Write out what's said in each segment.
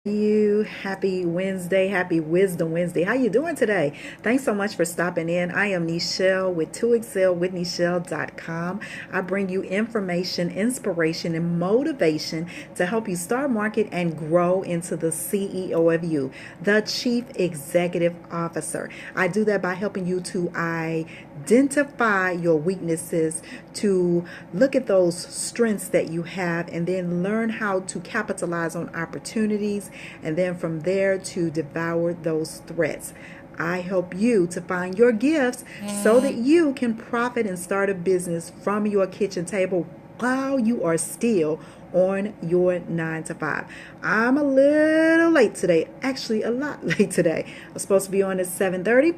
You happy Wednesday, happy Wisdom Wednesday. How you doing today? Thanks so much for stopping in. I am Nichelle with 2excel with Nichelle.com. I bring you information, inspiration, and motivation to help you start, market, and grow into the CEO of you, the Chief Executive Officer. I do that by helping you to identify your weaknesses, to look at those strengths that you have, and then learn how to capitalize on opportunities, and then from there to devour those threats. I help you to find your gifts so that you can profit and start a business from your kitchen table while you are still on your 9 to 5. I'm a little late today, actually a lot late today. I was supposed to be on at 7:30,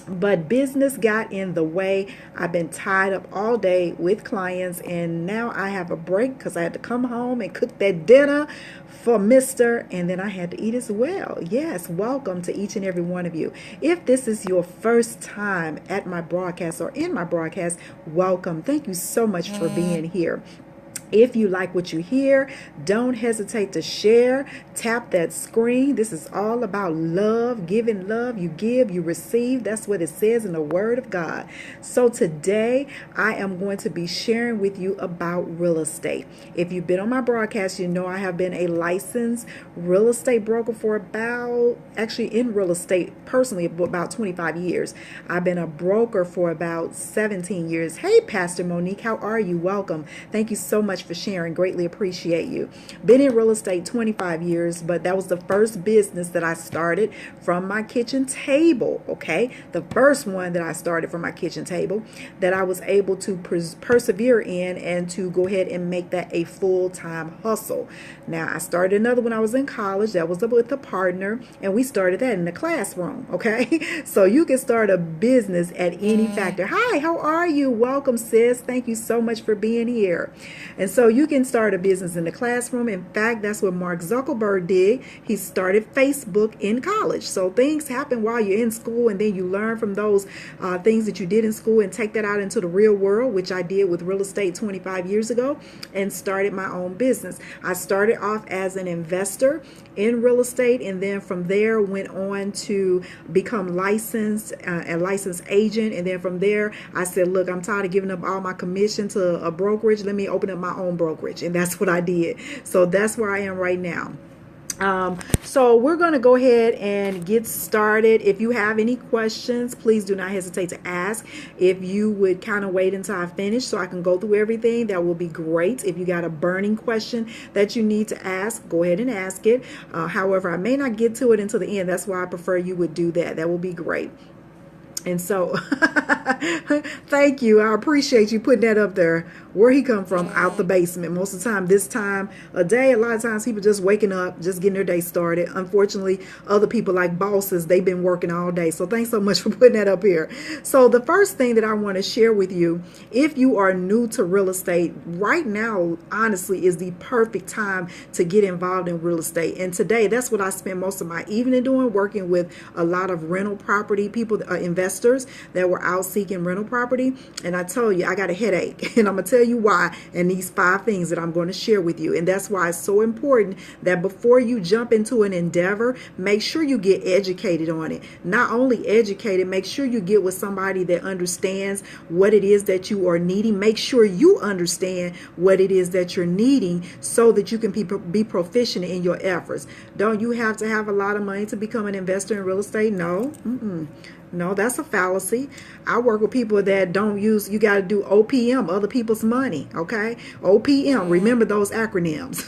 but business got in the way. I've been tied up all day with clients, and now I have a break because I had to come home and cook that dinner for Mr. and then I had to eat as well. Yes, welcome to each and every one of you. If this is your first time at my broadcast or in my broadcast, welcome. Thank you so much for being here. If you like what you hear, don't hesitate to share. Tap that screen. This is all about love, giving love. You give, you receive. That's what it says in the Word of God. So today, I am going to be sharing with you about real estate. If you've been on my broadcast, you know I have been a licensed real estate broker for in real estate personally, about 25 years. I've been a broker for about 17 years. Hey, Pastor Monique, how are you? Welcome. Thank you so much for sharing. Greatly appreciate you. Been in real estate 25 years, but that was the first business that I started from my kitchen table. Okay. The first one that I started from my kitchen table that I was able to persevere in and to go ahead and make that a full-time hustle. Now, I started another when I was in college. That was with a partner, and we started that in the classroom. Okay. So you can start a business at any factor. Hi, how are you? Welcome, sis. Thank you so much for being here. And so you can start a business in the classroom. In fact, that's what Mark Zuckerberg did. He started Facebook in college. So things happen while you're in school, and then you learn from those things that you did in school and take that out into the real world, which I did with real estate 25 years ago, and started my own business. I started off as an investor in real estate, and then from there went on to become licensed, a licensed agent. And then from there, I said, look, I'm tired of giving up all my commission to a brokerage. Let me open up my own brokerage. And that's what I did. So that's where I am right now. So we're going to go ahead and get started. If you have any questions, please do not hesitate to ask. If you would kind of wait until I finish so I can go through everything, that will be great. If you got a burning question that you need to ask, go ahead and ask it. However, I may not get to it until the end. That's why I prefer you would do that. That will be great. And so thank you. I appreciate you putting that up there. Where he come from, out the basement. Most of the time, this time a day, a lot of times people just waking up, just getting their day started. Unfortunately, other people like bosses, they've been working all day. So thanks so much for putting that up here. So the first thing that I want to share with you, if you are new to real estate, right now, honestly, is the perfect time to get involved in real estate. And today, that's what I spend most of my evening doing, working with a lot of rental property people, investors that were out seeking rental property. And I tell you, I got a headache, and I'm going to tell you why, and these 5 things that I'm going to share with you. And that's why it's so important that before you jump into an endeavor, make sure you get educated on it. Not only educated, make sure you get with somebody that understands what it is that you are needing. Make sure you understand what it is that you're needing so that you can be proficient in your efforts. Don't you have to have a lot of money to become an investor in real estate? No. No, that's a fallacy. I work with people that don't use, you got to do OPM, other people's money, okay? OPM, remember those acronyms.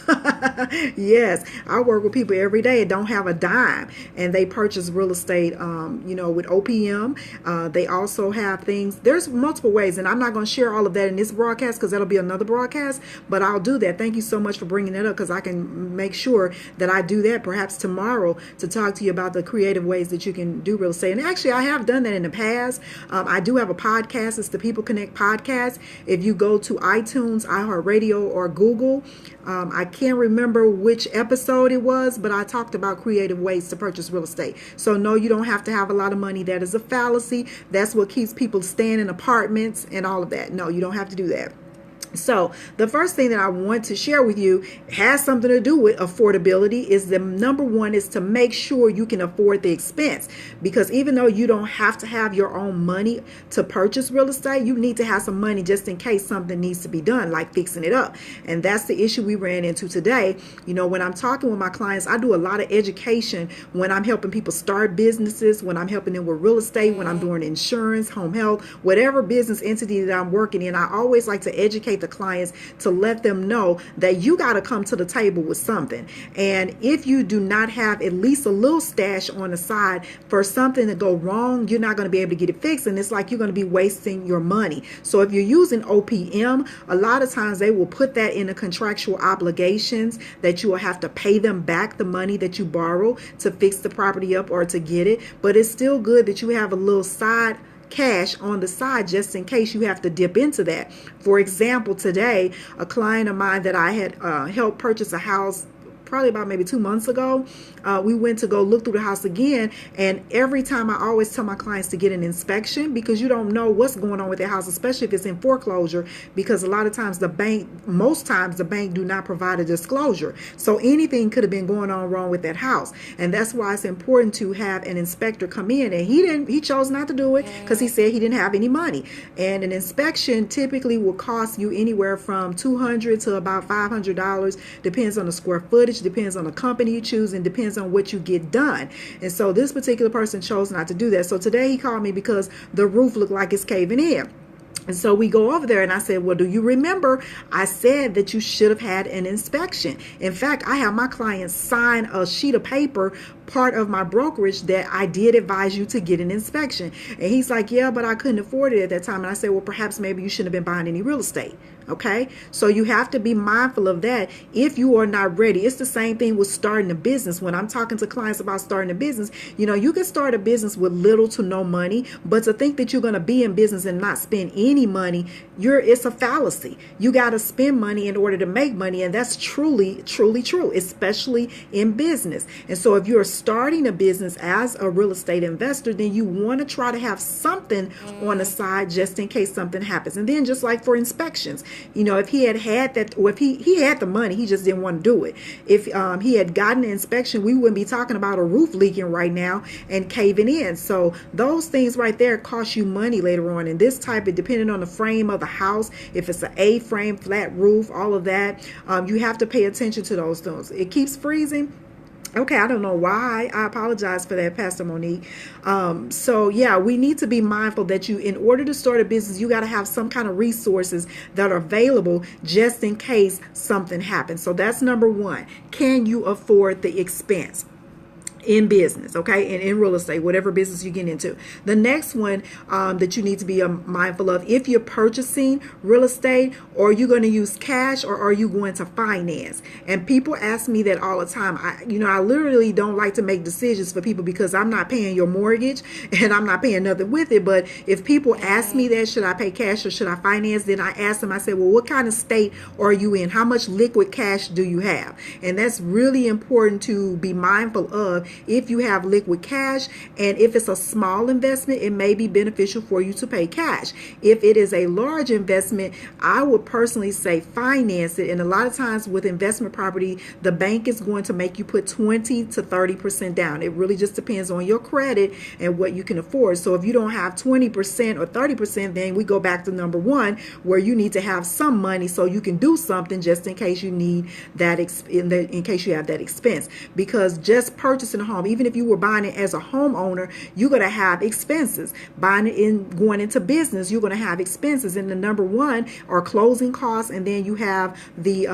Yes, I work with people every day that don't have a dime, and they purchase real estate, with OPM. They also have things, there's multiple ways, and I'm not going to share all of that in this broadcast because that'll be another broadcast, but I'll do that. Thank you so much for bringing that up, because I can make sure that I do that perhaps tomorrow to talk to you about the creative ways that you can do real estate. And actually, I have done that in the past. I do have a podcast. It's the People Connect podcast. If you go to iTunes, iHeartRadio, or Google, I can't remember which episode it was, but I talked about creative ways to purchase real estate. So no, you don't have to have a lot of money. That is a fallacy. That's what keeps people staying in apartments and all of that. No, you don't have to do that. So the first thing that I want to share with you has something to do with affordability. Is the number one is to make sure you can afford the expense, because even though you don't have to have your own money to purchase real estate, you need to have some money just in case something needs to be done, like fixing it up. And that's the issue we ran into today. You know, when I'm talking with my clients, I do a lot of education when I'm helping people start businesses, when I'm helping them with real estate, when I'm doing insurance, home health, whatever business entity that I'm working in. I always like to educate the clients to let them know that you got to come to the table with something. And if you do not have at least a little stash on the side for something to go wrong, you're not going to be able to get it fixed. And it's like you're going to be wasting your money. So if you're using OPM, a lot of times they will put that in the contractual obligations that you will have to pay them back the money that you borrow to fix the property up or to get it. But it's still good that you have a little side cash on the side just in case you have to dip into that. For example, today, a client of mine that I had helped purchase a house probably about maybe 2 months ago, we went to go look through the house again. And every time I always tell my clients to get an inspection, because you don't know what's going on with their house, especially if it's in foreclosure, because a lot of times most times the bank do not provide a disclosure. So anything could have been going on wrong with that house. And that's why it's important to have an inspector come in. And he chose not to do it because he said he didn't have any money. And an inspection typically will cost you anywhere from $200 to about $500, depends on the square footage, depends on the company you choose, and depends on what you get done. And so this particular person chose not to do that. So today he called me because the roof looked like it's caving in. And so we go over there and I said, well, do you remember I said that you should have had an inspection? In fact, I have my clients sign a sheet of paper, part of my brokerage, that I did advise you to get an inspection. And he's like, yeah, but I couldn't afford it at that time. And I said, well, perhaps maybe you shouldn't have been buying any real estate. Okay, so you have to be mindful of that if you are not ready. It's the same thing with starting a business. When I'm talking to clients about starting a business, you know, you can start a business with little to no money, but to think that you're going to be in business and not spend any money, it's a fallacy. You got to spend money in order to make money, and that's truly true, especially in business. And so if you're starting a business as a real estate investor, then you want to try to have something on the side just in case something happens. And then just like for inspections, you know, if he had that, or if he had the money, he just didn't want to do it. If he had gotten an inspection, we wouldn't be talking about a roof leaking right now and caving in. So those things right there cost you money later on. And this type of, depending on the frame of the house, if it's an A-frame, flat roof, all of that, you have to pay attention to those things. It keeps freezing. Okay, I don't know why. I apologize for that, Pastor Monique. So yeah, we need to be mindful that in order to start a business, you got to have some kind of resources that are available just in case something happens. So that's number one. Can you afford the expense in business, okay, and in real estate, whatever business you get into? The next one that you need to be mindful of, if you're purchasing real estate, are you going to use cash or are you going to finance? And people ask me that all the time. I literally don't like to make decisions for people because I'm not paying your mortgage and I'm not paying nothing with it. But if people ask me that, should I pay cash or should I finance, then I ask them, I say, well, what kind of state are you in? How much liquid cash do you have? And that's really important to be mindful of. If you have liquid cash, and if it's a small investment, it may be beneficial for you to pay cash. If it is a large investment, I would personally say finance it. And a lot of times with investment property, the bank is going to make you put 20 to 30% down. It really just depends on your credit and what you can afford. So if you don't have 20% or 30%, then we go back to number one, where you need to have some money so you can do something just in case you need that, in case you have that expense. Because just purchasing a home, even if you were buying it as a homeowner, you're going to have expenses. Buying it going into business, you're going to have expenses. And the number one are closing costs, and then you have the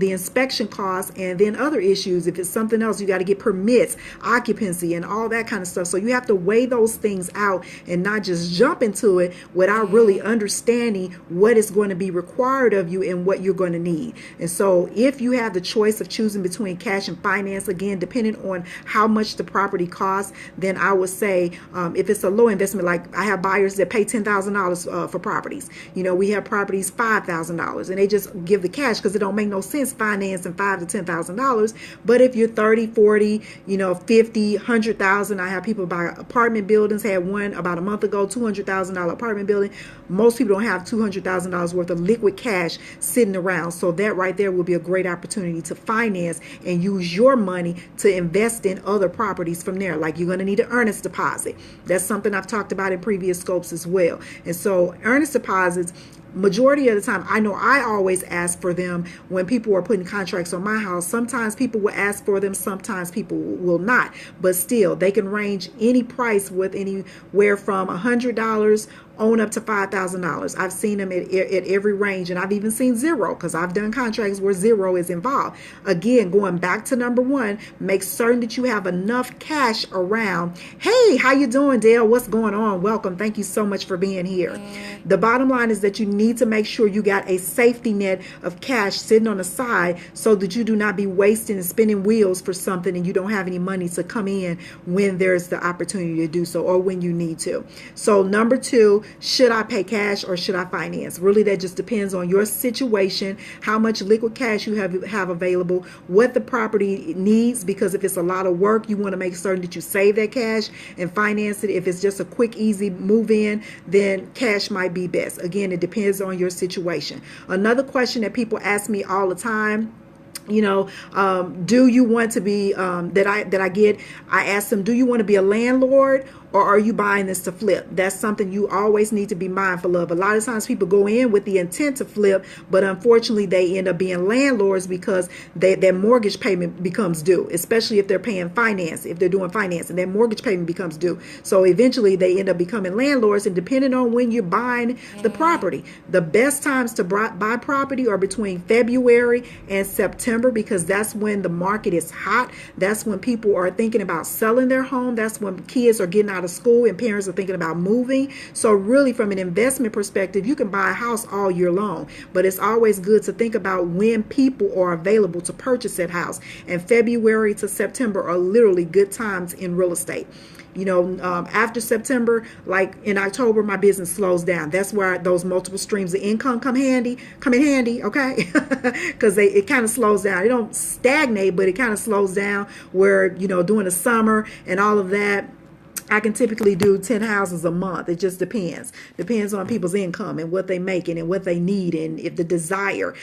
inspection costs, and then other issues. If it's something else, you got to get permits, occupancy, and all that kind of stuff. So you have to weigh those things out and not just jump into it without really understanding what is going to be required of you and what you're going to need. And so if you have the choice of choosing between cash and finance, again, depending on how how much the property costs, then I would say if it's a low investment, like I have buyers that pay $10,000 for properties. We have properties $5,000, and they just give the cash because it don't make no sense financing $5,000 to $10,000. But if you're 30, 40, 50, 100,000, I have people buy apartment buildings. Had one about a month ago, $200,000 apartment building. Most people don't have $200,000 worth of liquid cash sitting around. So that right there will be a great opportunity to finance and use your money to invest in other properties from there. Like, you're going to need an earnest deposit. That's something I've talked about in previous scopes as well. And so earnest deposits, majority of the time, I know I always ask for them when people are putting contracts on my house. Sometimes people will ask for them, sometimes people will not. But still, they can range any price with anywhere from $100 on up to $5,000. I've seen them at every range, and I've even seen zero, because I've done contracts where zero is involved. Again, going back to number one, make certain that you have enough cash around. Hey, how you doing, Dale? What's going on? Welcome. Thank you so much for being here. The bottom line is that you need to make sure you got a safety net of cash sitting on the side so that you do not be wasting and spinning wheels for something and you don't have any money to come in when there's the opportunity to do so, or when you need to. So number two, should I pay cash or should I finance? Really, that just depends on your situation, how much liquid cash you have available, what the property needs, because if it's a lot of work, you want to make certain that you save that cash and finance it. If it's just a quick, easy move in, then cash might be best. Again, it depends on your situation. Another question that people ask me all the time, do you want to be, I ask them, do you want to be a landlord or are you buying this to flip? That's something you always need to be mindful of. A lot of times people go in with the intent to flip, but unfortunately they end up being landlords because their mortgage payment becomes due, especially if they're paying finance, if they're doing finance, and their mortgage payment becomes due. So eventually they end up becoming landlords, and depending on when you're buying the property, the best times to buy property are between February and September, because that's when the market is hot. That's when people are thinking about selling their home. That's when kids are getting out of school and parents are thinking about moving. So really, from an investment perspective, you can buy a house all year long, but it's always good to think about when people are available to purchase that house. And February to September are literally good times in real estate. After September, like in October, my business slows down. That's where those multiple streams of income come in handy, okay? Because it kind of slows down. It don't stagnate, but it kind of slows down where, during the summer and all of that, I can typically do 10 houses a month. It just depends. Depends on people's income and what they making and what they need, and if the desire.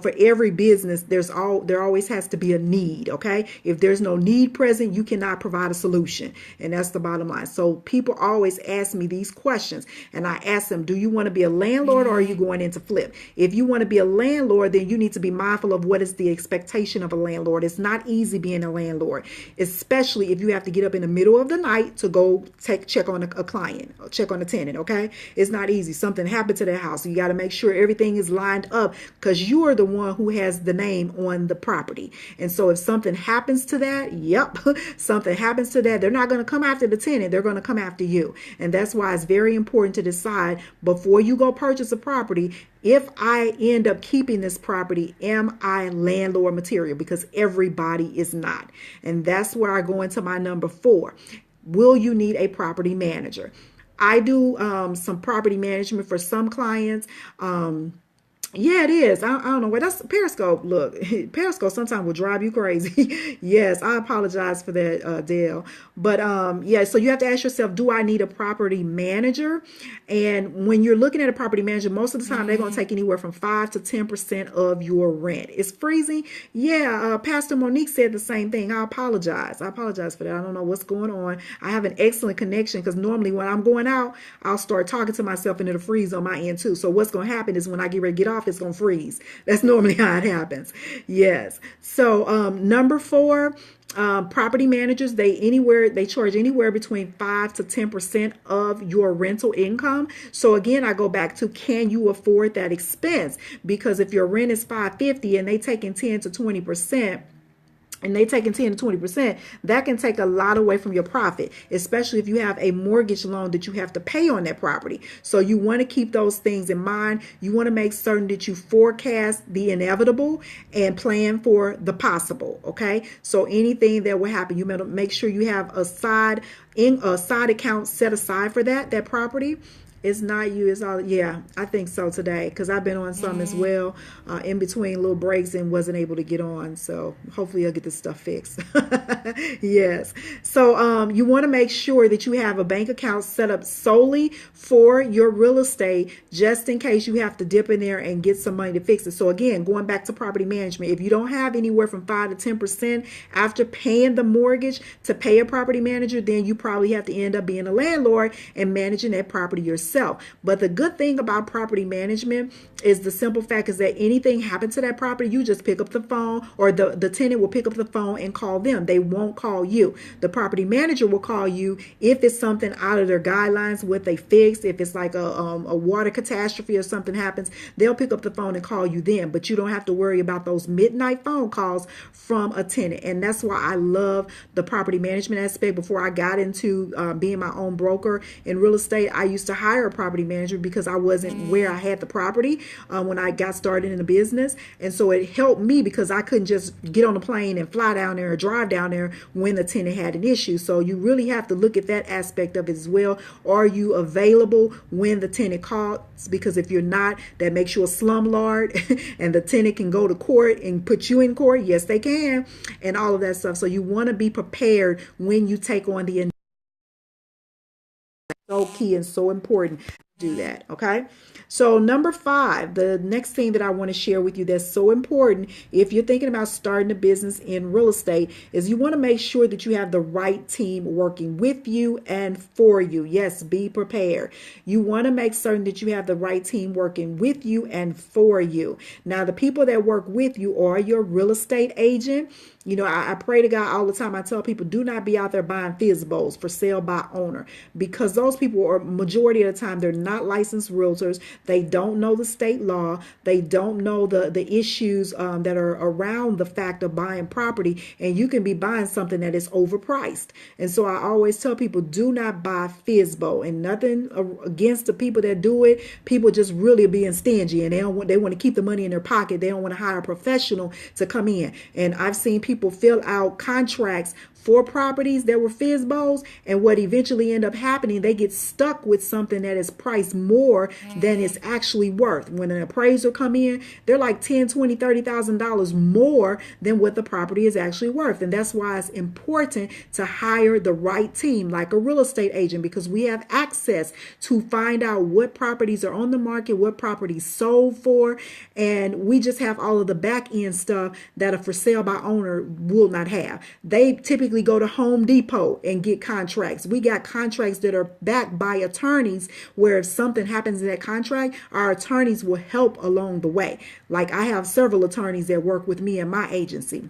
For every business, there always has to be a need, okay? If there's no need present, you cannot provide a solution. And that's the bottom line. So people always ask me these questions, and I ask them, do you want to be a landlord or are you going into flip? If you want to be a landlord, then you need to be mindful of what is the expectation of a landlord. It's not easy being a landlord, especially if you have to get up in the middle of the night to go check on a client, check on a tenant, okay? It's not easy. Something happened to their house. You got to make sure everything is lined up, because you are the one who has the name on the property. And so if something happens to that, something happens to that, they're not going to come after the tenant. They're going to come after you. And that's why it's very important to decide before you go purchase a property, if I end up keeping this property, am I landlord material? Because everybody is not. And that's where I go into my number 4. Will you need a property manager? I do some property management for some clients. Yeah, it is. I don't know where that's Periscope. Look, Periscope sometimes will drive you crazy. Yes, I apologize for that, Dale. But yeah, so you have to ask yourself, do I need a property manager? And when you're looking at a property manager, most of the time they're going to take anywhere from 5 to 10% of your rent. It's freezing. Yeah, Pastor Monique said the same thing. I apologize for that. I don't know what's going on. I have an excellent connection, because normally when I'm going out, I'll start talking to myself and it'll freeze on my end too. So what's going to happen is when I get ready to get off, it's going to freeze. That's normally how it happens. Yes. So number 4, property managers, they charge anywhere between 5 to 10% of your rental income. So again, I go back to, can you afford that expense? Because if your rent is $550 and they taking 10 to 20%, and they taking 10 to 20%, that can take a lot away from your profit, especially if you have a mortgage loan that you have to pay on that property. So you want to keep those things in mind. You want to make certain that you forecast the inevitable and plan for the possible. Okay. So anything that will happen, you make sure you have a side account set aside for that property. It's not you, it's all, yeah, I think so today, because I've been on some as well in between little breaks and wasn't able to get on. So hopefully I'll get this stuff fixed. Yes. So you want to make sure that you have a bank account set up solely for your real estate, just in case you have to dip in there and get some money to fix it. So again, going back to property management, if you don't have anywhere from 5 to 10% after paying the mortgage to pay a property manager, then you probably have to end up being a landlord and managing that property yourself. But the good thing about property management is the simple fact is that anything happened to that property, you just pick up the phone, or the tenant will pick up the phone and call them. They won't call you. The property manager will call you if it's something out of their guidelines, what they fixed. If it's like a water catastrophe or something happens, they'll pick up the phone and call you then. But you don't have to worry about those midnight phone calls from a tenant. And that's why I love the property management aspect. Before I got into being my own broker in real estate, I used to hire a property manager because I wasn't where I had the property when I got started in the business. And so it helped me because I couldn't just get on a plane and fly down there or drive down there when the tenant had an issue. So you really have to look at that aspect of it as well. Are you available when the tenant calls? Because if you're not, that makes you a slumlord and the tenant can go to court and put you in court. Yes, they can. And all of that stuff. So you want to be prepared when you take on the so key and so important to do that. Okay. So number 5, the next thing that I want to share with you that's so important if you're thinking about starting a business in real estate is you want to make sure that you have the right team working with you and for you. Yes, be prepared. You want to make certain that you have the right team working with you and for you. Now, the people that work with you are your real estate agent. You know, I pray to God all the time. I tell people, do not be out there buying FSBOs for sale by owner, because those people are majority of the time, they're not licensed realtors. They don't know the state law. They don't know the issues that are around the fact of buying property. And you can be buying something that is overpriced. And so I always tell people, do not buy FSBO, and nothing against the people that do it. People just really being stingy, and they want to keep the money in their pocket. They don't want to hire a professional to come in. And I've seen people fill out contracts for properties that were FSBOs, and what eventually end up happening, they get stuck with something that is priced more than it's actually worth. When an appraiser come in, they're like $10,000, $20,000, $30,000 more than what the property is actually worth. And that's why it's important to hire the right team, like a real estate agent, because we have access to find out what properties are on the market, what properties sold for, and we just have all of the back end stuff that a for sale by owner will not have. They typically go to Home Depot and get contracts. We got contracts that are backed by attorneys, where if something happens in that contract, our attorneys will help along the way. Like I have several attorneys that work with me in my agency,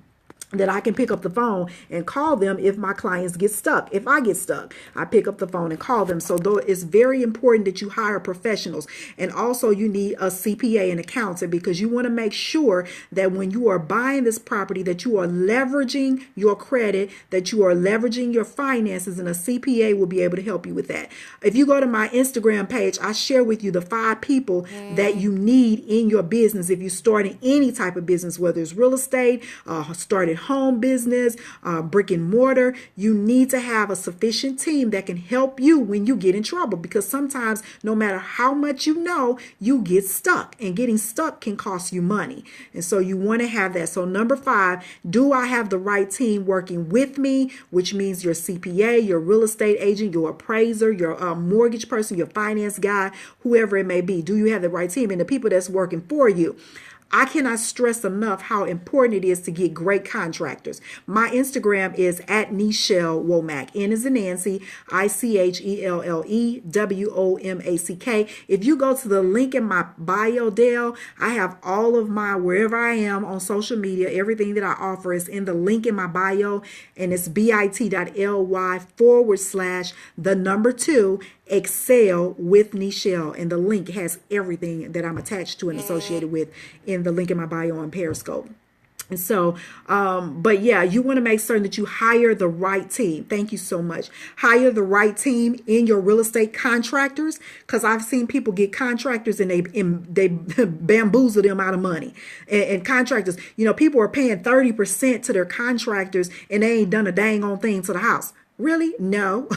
that I can pick up the phone and call them if my clients get stuck. If I get stuck, I pick up the phone and call them. So though it's very important that you hire professionals, and also you need a CPA and accountant, because you want to make sure that when you are buying this property, that you are leveraging your credit, that you are leveraging your finances, and a CPA will be able to help you with that. If you go to my Instagram page, I share with you the 5 people that you need in your business. If you're starting any type of business, whether it's real estate, started home business, brick and mortar, you need to have a sufficient team that can help you when you get in trouble, because sometimes no matter how much you know, you get stuck, and getting stuck can cost you money. And so you want to have that. So number 5, do I have the right team working with me, which means your CPA, your real estate agent, your appraiser, your mortgage person, your finance guy, whoever it may be. Do you have the right team and the people that's working for you? I cannot stress enough how important it is to get great contractors. My Instagram is at Nichelle Womack. N is in Nancy, ICHELLEWOMACK. If you go to the link in my bio, Dale, I have all of my, wherever I am on social media, everything that I offer is in the link in my bio, and it's bit.ly/2 Excel with Nichelle, and the link has everything that I'm attached to and associated with in the link in my bio on Periscope. And so, but yeah, you want to make certain that you hire the right team. Thank you so much. Hire the right team in your real estate contractors, because I've seen people get contractors and they bamboozle them out of money. And contractors, people are paying 30% to their contractors and they ain't done a dang on thing to the house. Really? No,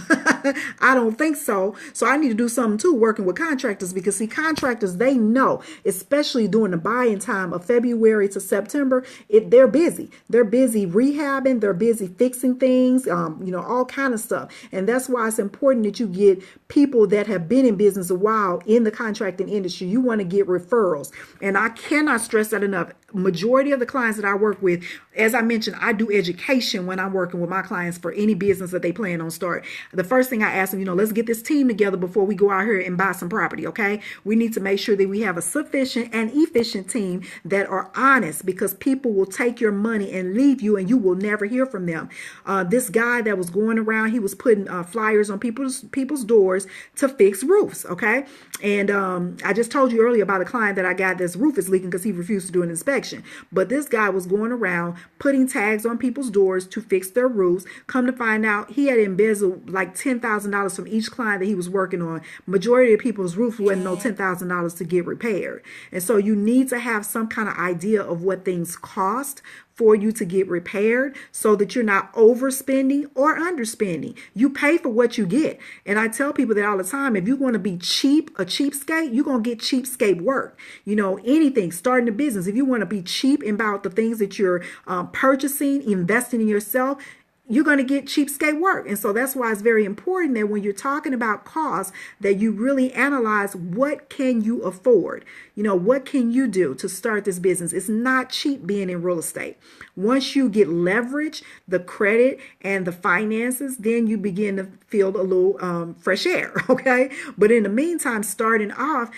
I don't think so. So I need to do something too, working with contractors, because see, contractors, they know, especially during the buying time of February to September, they're busy. They're busy rehabbing. They're busy fixing things, all kind of stuff. And that's why it's important that you get people that have been in business a while in the contracting industry. You want to get referrals. And I cannot stress that enough. Majority of the clients that I work with, as I mentioned, I do education when I'm working with my clients for any business that they plan on start. The first thing I ask them, let's get this team together before we go out here and buy some property. Okay. We need to make sure that we have a sufficient and efficient team that are honest, because people will take your money and leave you and you will never hear from them. This guy that was going around, he was putting flyers on people's doors to fix roofs. Okay. And I just told you earlier about a client that I got, this roof is leaking because he refused to do an inspection. But this guy was going around putting tags on people's doors to fix their roofs. Come to find out, he had embezzled like $10,000 from each client that he was working on. Majority of people's roofs wasn't no $10,000 to get repaired. And so you need to have some kind of idea of what things cost for you to get repaired, so that you're not overspending or underspending. You pay for what you get. And I tell people that all the time. If you want to be cheap, a cheapskate, you're going to get cheapskate work. Anything, starting a business, if you want to be cheap about the things that you're purchasing, investing in yourself, you're going to get cheapskate work. And so that's why it's very important that when you're talking about costs, that you really analyze, what can you afford? What can you do to start this business? It's not cheap being in real estate. Once you get leverage, the credit and the finances, then you begin to feel a little fresh air. Okay. But in the meantime, starting off,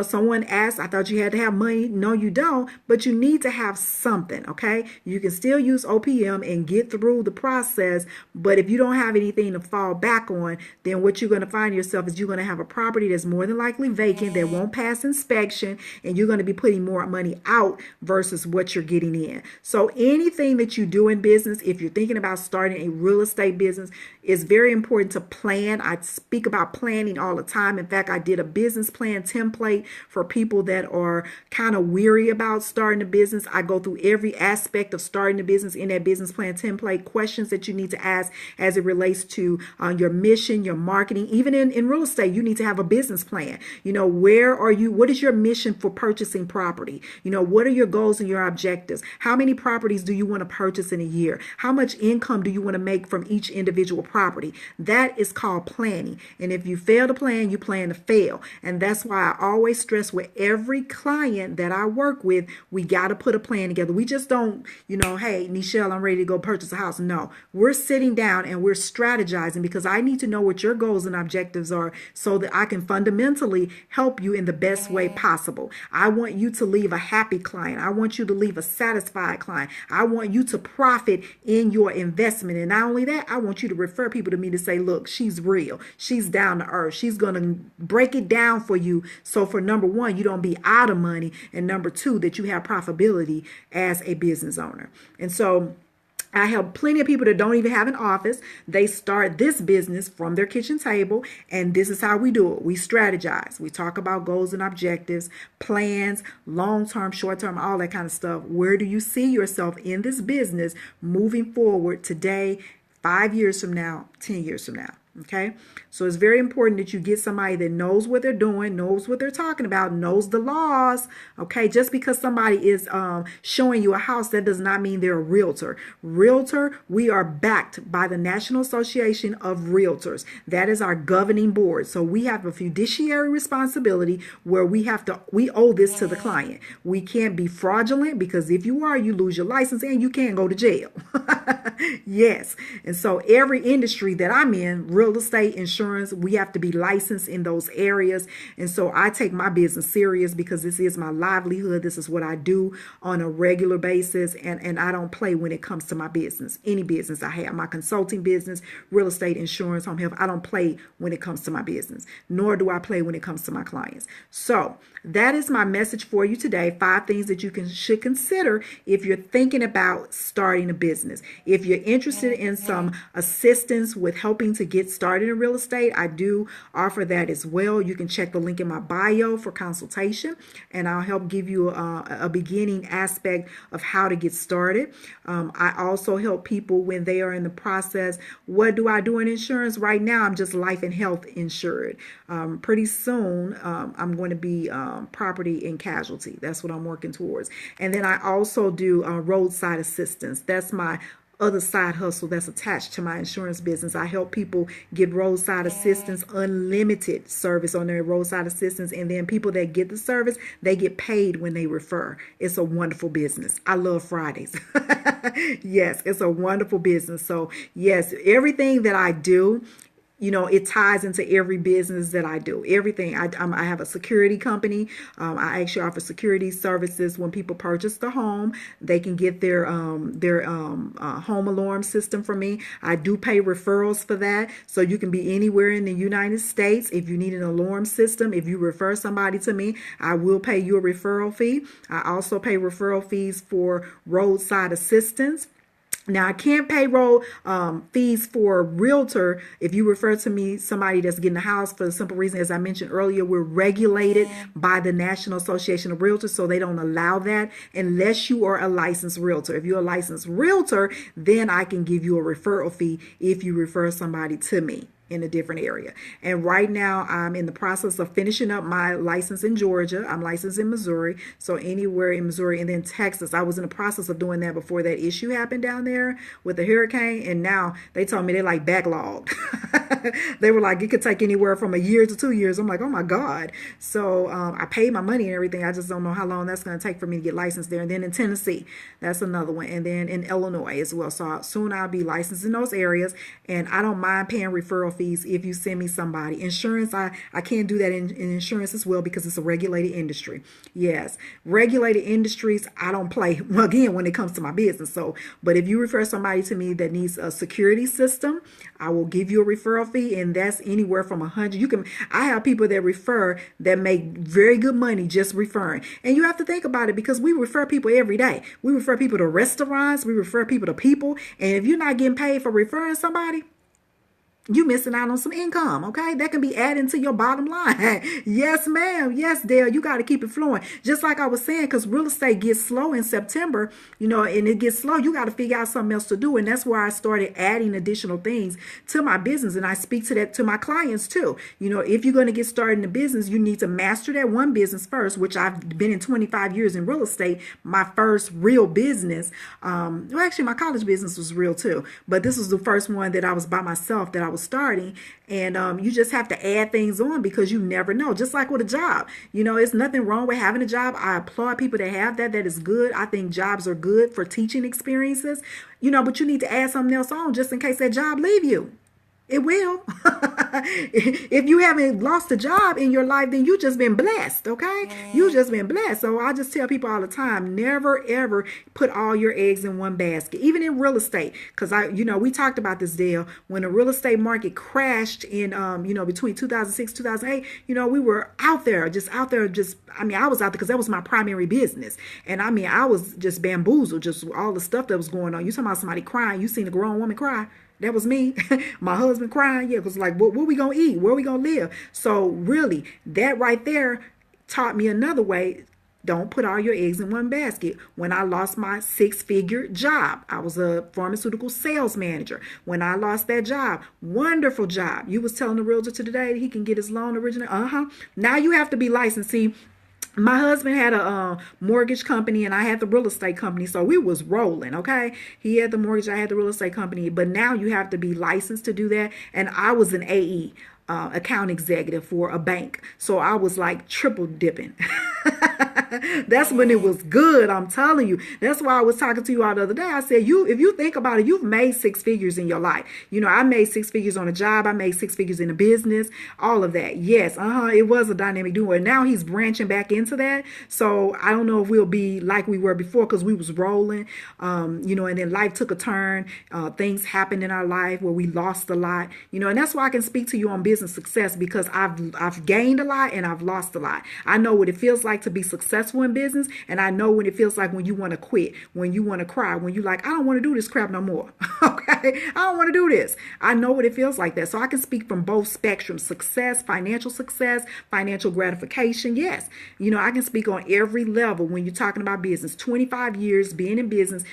someone asked, I thought you had to have money. No, you don't, but you need to have something. Okay. You can still use OPM and get through the process. But if you don't have anything to fall back on, then what you're going to find yourself is you're going to have a property that's more than likely vacant, that won't pass inspection, and you're going to be putting more money out versus what you're getting in. So anything that you do in business, if you're thinking about starting a real estate business, it's very important to plan. I speak about planning all the time. In fact, I did a business plan template for people that are kind of weary about starting a business. I go through every aspect of starting a business in that business plan template, questions that you need to ask as it relates to your mission, your marketing. Even in real estate, you need to have a business plan. Where are you? What is your mission for purchasing property? What are your goals and your objectives? How many properties do you want to purchase in a year? How much income do you want to make from each individual property? That is called planning. And if you fail to plan, you plan to fail. And that's why I always stress with every client that I work with, we got to put a plan together. We just don't, hey, Nichelle, I'm ready to go purchase a house. No, we're sitting down and we're strategizing, because I need to know what your goals and objectives are so that I can fundamentally help you in the best way possible. I want you to leave a happy client. I want you to leave a satisfied client. I want you to profit in your investment. And not only that, I want you to refer people to me to say, look, she's real. She's down to earth. She's going to break it down for you. So for number one, you don't be out of money. And number two, that you have profitability as a business owner. And so I help plenty of people that don't even have an office. They start this business from their kitchen table, and this is how we do it. We strategize. We talk about goals and objectives, plans, long-term, short-term, all that kind of stuff. Where do you see yourself in this business moving forward today, 5 years from now, 10 years from now? Okay, so it's very important that you get somebody that knows what they're doing, knows what they're talking about, knows the laws. Okay, just because somebody is showing you a house, that does not mean they're a realtor. Realtor, we are backed by the National Association of Realtors. That is our governing board. So we have a fiduciary responsibility where we owe this to the client. We can't be fraudulent, because if you are, you lose your license and you can go to jail. Yes, and so every industry that I'm in, real real estate, insurance, we have to be licensed in those areas. And so I take my business serious because this is my livelihood. This is what I do on a regular basis. And I don't play when it comes to my business. Any business I have, my consulting business, real estate, insurance, home health, I don't play when it comes to my business, nor do I play when it comes to my clients. So that is my message for you today. 5 things that you should consider if you're thinking about starting a business. If you're interested in some assistance with helping to get started in real estate, I do offer that as well. You can check the link in my bio for consultation, and I'll help give you a beginning aspect of how to get started. I also help people when they are in the process. What do I do in insurance? Right now, I'm just life and health insured. Pretty soon, I'm going to be property and casualty. That's what I'm working towards. And then I also do roadside assistance. That's my other side hustle that's attached to my insurance business. I help people get roadside assistance, unlimited service on their roadside assistance. And then people that get the service, they get paid when they refer. It's a wonderful business. I love Fridays. Yes, it's a wonderful business. So yes, everything that I do, it ties into every business that I do. Everything. I have a security company. I actually offer security services when people purchase the home. They can get their home alarm system from me. I do pay referrals for that. So you can be anywhere in the United States. If you need an alarm system, if you refer somebody to me, I will pay you a referral fee. I also pay referral fees for roadside assistance. Now, I can't pay fees for a realtor if you refer to me somebody that's getting a house, for the simple reason, as I mentioned earlier, we're regulated by the National Association of Realtors, so they don't allow that unless you are a licensed realtor. If you're a licensed realtor, then I can give you a referral fee if you refer somebody to me in a different area. And right now I'm in the process of finishing up my license in Georgia. I'm licensed in Missouri. So anywhere in Missouri, and then Texas. I was in the process of doing that before that issue happened down there with the hurricane. And now they told me they're like backlogged. They were like, it could take anywhere from a year to 2 years. I'm like, oh my God. So I paid my money and everything. I just don't know how long that's going to take for me to get licensed there. And then in Tennessee, that's another one. And then in Illinois as well. So soon I'll be licensed in those areas. And I don't mind paying referral fees if you send me somebody. Insurance, I can't do that in insurance as well because it's a regulated industry. Yes, regulated industries, I don't play, again, when it comes to my business. So, but if you refer somebody to me that needs a security system, I will give you a referral fee, and that's anywhere from 100. I have people that refer that make very good money just referring. And you have to think about it because we refer people every day. We refer people to restaurants, we refer people to people, and if you're not getting paid for referring somebody, you missing out on some income, okay? That can be adding to your bottom line. Yes, ma'am. Yes, Dale, you got to keep it flowing. Just like I was saying, because real estate gets slow in September, and it gets slow, you got to figure out something else to do. And that's where I started adding additional things to my business. And I speak to that to my clients too. If you're going to get started in the business, you need to master that one business first, which I've been in 25 years in real estate. My first real business, well, actually my college business was real too, but this was the first one that I was by myself that I was starting. And you just have to add things on because you never know. Just like with a job, it's nothing wrong with having a job. I applaud people that have that. That is good. I think jobs are good for teaching experiences, but you need to add something else on just in case that job leave you. It will. If you haven't lost a job in your life, then you just been blessed, okay? You just been blessed. So I just tell people all the time, never, ever put all your eggs in one basket, even in real estate. Because we talked about this, Dale, when the real estate market crashed in, between 2006, 2008, we were out there. I was out there because that was my primary business. And I was just bamboozled, just all the stuff that was going on. You talking about somebody crying. You seen a grown woman cry. That was me. My husband crying. Yeah, because like, what we going to eat? Where we going to live? So really, that right there taught me another way. Don't put all your eggs in one basket. When I lost my 6-figure job, I was a pharmaceutical sales manager. When I lost that job, wonderful job. You was telling the realtor today that he can get his loan originally. Now you have to be licensed. See, my husband had a mortgage company and I had the real estate company. So we was rolling, okay? He had the mortgage, I had the real estate company. But now you have to be licensed to do that. And I was an AE, account executive for a bank. So I was like triple dipping. That's when it was good. I'm telling you. That's why I was talking to you all the other day. I said, if you think about it, you've made six figures in your life. I made six figures on a job. I made six figures in a business, all of that. Yes. It was a dynamic duo. And now he's branching back into that. So I don't know if we'll be like we were before, because we was rolling, and then life took a turn. Things happened in our life where we lost a lot, and that's why I can speak to you on business success, because I've gained a lot and I've lost a lot. I know what it feels like to be successful in business, and I know what it feels like when you want to quit, when you want to cry, when you like, I don't want to do this crap no more. Okay, I don't want to do this. I know what it feels like that. So I can speak from both spectrums: success, financial gratification. Yes, I can speak on every level when you're talking about business. 25 years being in business.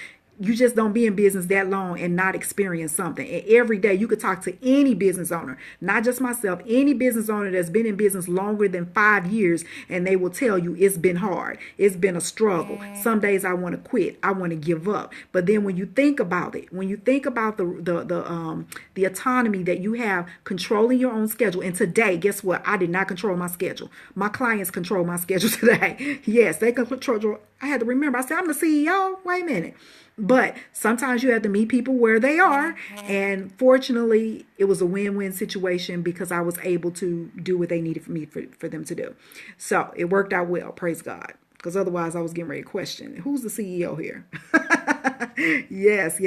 You just don't be in business that long and not experience something. And every day you could talk to any business owner, not just myself, any business owner that's been in business longer than 5 years, and they will tell you it's been hard. It's been a struggle. Some days I want to quit. I want to give up. But then when you think about it, when you think about the autonomy that you have controlling your own schedule, and today, guess what? I did not control my schedule. My clients control my schedule today. Yes, they control. I had to remember. I said, I'm the CEO. Wait a minute. But sometimes you have to meet people where they are. And fortunately, it was a win-win situation, because I was able to do what they needed for them to do. So it worked out well. Praise God. Because otherwise I was getting ready to question, who's the CEO here? Yes.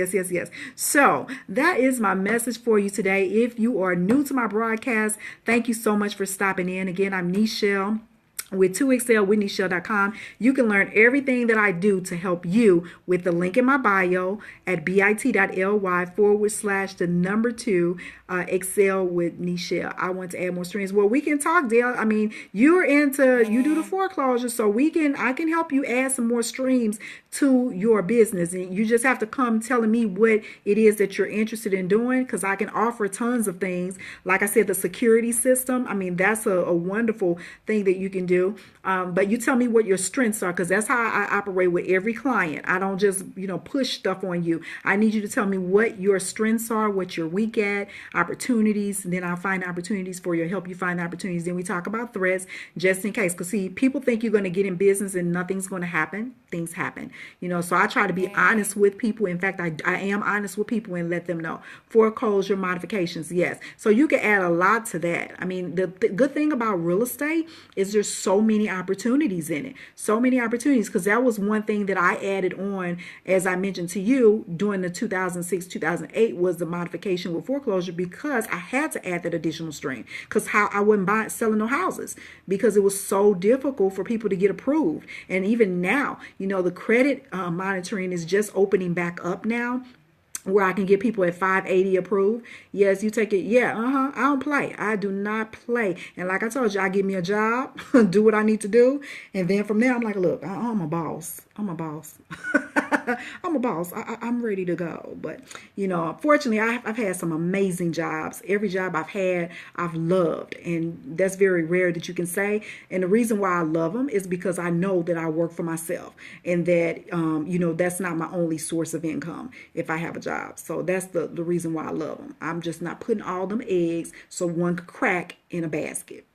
So that is my message for you today. If you are new to my broadcast, thank you so much for stopping in. Again, I'm Nichelle with 2XL with Nichelle.com. You can learn everything that I do to help you with the link in my bio at bit.ly/2 Excel with Nichelle. I want to add more streams. Well, we can talk, Dale. I mean, you do the foreclosure, so I can help you add some more streams to your business. And you just have to come telling me what it is that you're interested in doing, because I can offer tons of things. Like I said, the security system, I mean, that's a wonderful thing that you can do. But you tell me what your strengths are, because that's how I operate with every client. I don't just, push stuff on you. I need you to tell me what your strengths are, what you're weak at, opportunities, and then I'll find opportunities for you, help you find opportunities. Then we talk about threats, just in case. Because see, people think you're going to get in business and nothing's going to happen. Things happen, so I try to be honest with people. In fact, I am honest with people and let them know. Foreclosure modifications, yes. So you can add a lot to that. I mean, the good thing about real estate is there's so many opportunities in it. So many opportunities, because that was one thing that I added on, as I mentioned to you, during the 2006-2008 was the modification with foreclosure, because I had to add that additional stream, because how I wasn't selling no houses, because it was so difficult for people to get approved. And even now, the credit monitoring is just opening back up now, where I can get people at 580 approved. Yes, you take it. Yeah, I don't play. I do not play. And like I told you, I give me a job, do what I need to do. And then from there, I'm like, look, I'm a boss. I'm a boss. I'm a boss. I'm ready to go. But, fortunately, I've had some amazing jobs. Every job I've had, I've loved. And that's very rare that you can say. And the reason why I love them is because I know that I work for myself, and that, that's not my only source of income if I have a job. So that's the reason why I love them. I'm just not putting all them eggs so one could crack in a basket.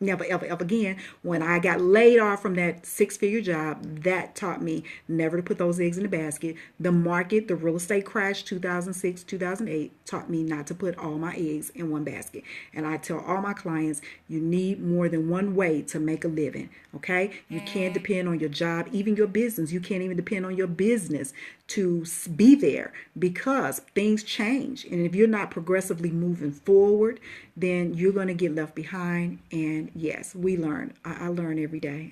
Never, ever, ever again. When I got laid off from that six-figure job, that taught me never to put those eggs in the basket. The market, the real estate crash, 2006, 2008, taught me not to put all my eggs in one basket. And I tell all my clients, you need more than one way to make a living, okay? You can't depend on your job, even your business. You can't even depend on your business to be there, because things change. And if you're not progressively moving forward, then you're going to get left behind. And yes, we learn. I learn every day.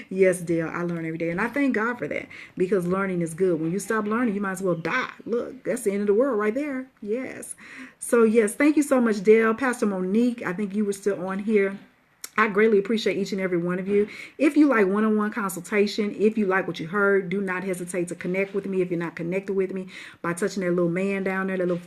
Yes, Dale, I learn every day. And I thank God for that, because learning is good. When you stop learning, you might as well die. Look, that's the end of the world right there. Yes. So yes, thank you so much, Dale. Pastor Monique, I think you were still on here. I greatly appreciate each and every one of you. If you like one-on-one consultation, if you like what you heard, do not hesitate to connect with me if you're not connected with me by touching that little man down there, that little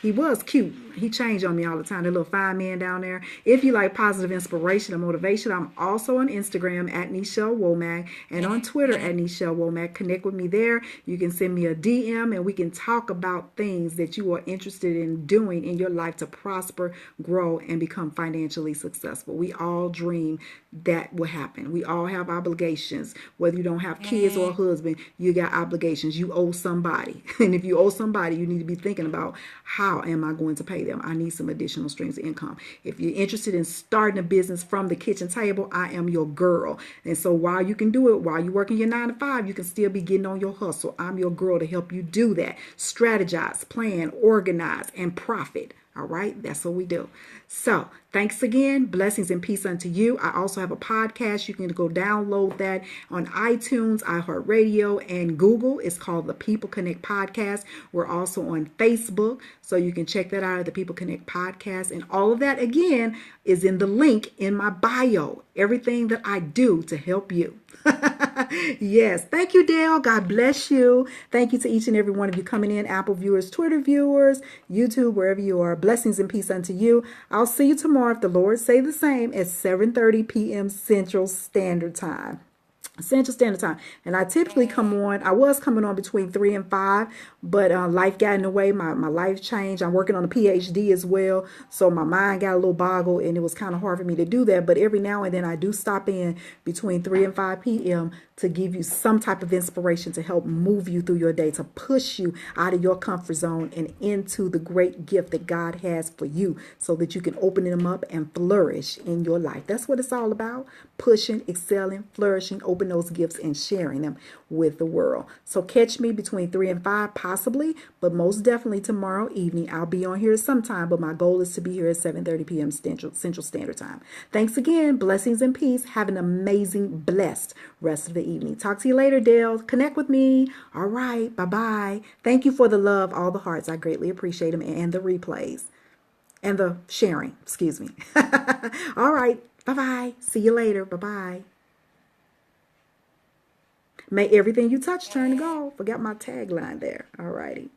He was cute. He changed on me all the time. That little fine man down there. If you like positive inspiration and motivation, I'm also on Instagram at Nichelle Womack and on Twitter at Nichelle Womack. Connect with me there. You can send me a DM and we can talk about things that you are interested in doing in your life to prosper, grow, and become financially successful. We all dream that will happen. We all have obligations. Whether you don't have kids or a husband, you got obligations. You owe somebody. And if you owe somebody, you need to be thinking about, how am I going to pay them? I need some additional streams of income. If you're interested in starting a business from the kitchen table, I am your girl. And so while you can do it, while you're working your 9 to 5, you can still be getting on your hustle. I'm your girl to help you do that. Strategize, plan, organize, and profit. All right, that's what we do. So thanks again. Blessings and peace unto you. I also have a podcast. You can go download that on iTunes, iHeartRadio, and Google. It's called the People Connect Podcast. We're also on Facebook, so you can check that out at the People Connect Podcast. And all of that, again, is in the link in my bio. Everything that I do to help you. Yes. Thank you, Dale. God bless you. Thank you to each and every one of you coming in, Apple viewers, Twitter viewers, YouTube, wherever you are. Blessings and peace unto you. I'll see you tomorrow, if the Lord say the same, at 7:30 p.m. Central Standard Time. And I typically I was coming on between 3 and 5, but life got in the way. My life changed. I'm working on a PhD as well, so my mind got a little boggled, and it was kind of hard for me to do that. But every now and then I do stop in between 3 and 5 p.m. to give you some type of inspiration to help move you through your day, to push you out of your comfort zone and into the great gift that God has for you, so that you can open them up and flourish in your life. That's what it's all about: pushing, excelling, flourishing, open those gifts and sharing them with the world. So catch me between 3 and 5, possibly, but most definitely tomorrow evening. I'll be on here sometime, but my goal is to be here at 7:30 p.m. Central Standard Time. Thanks again. Blessings and peace. Have an amazing, blessed rest of the evening. Talk to you later, Dale. Connect with me. All right. Bye-bye. Thank you for the love, all the hearts. I greatly appreciate them, and the replays and the sharing. Excuse me. All right. Bye-bye. See you later. Bye-bye. May everything you touch turn to gold. Forgot my tagline there. All righty.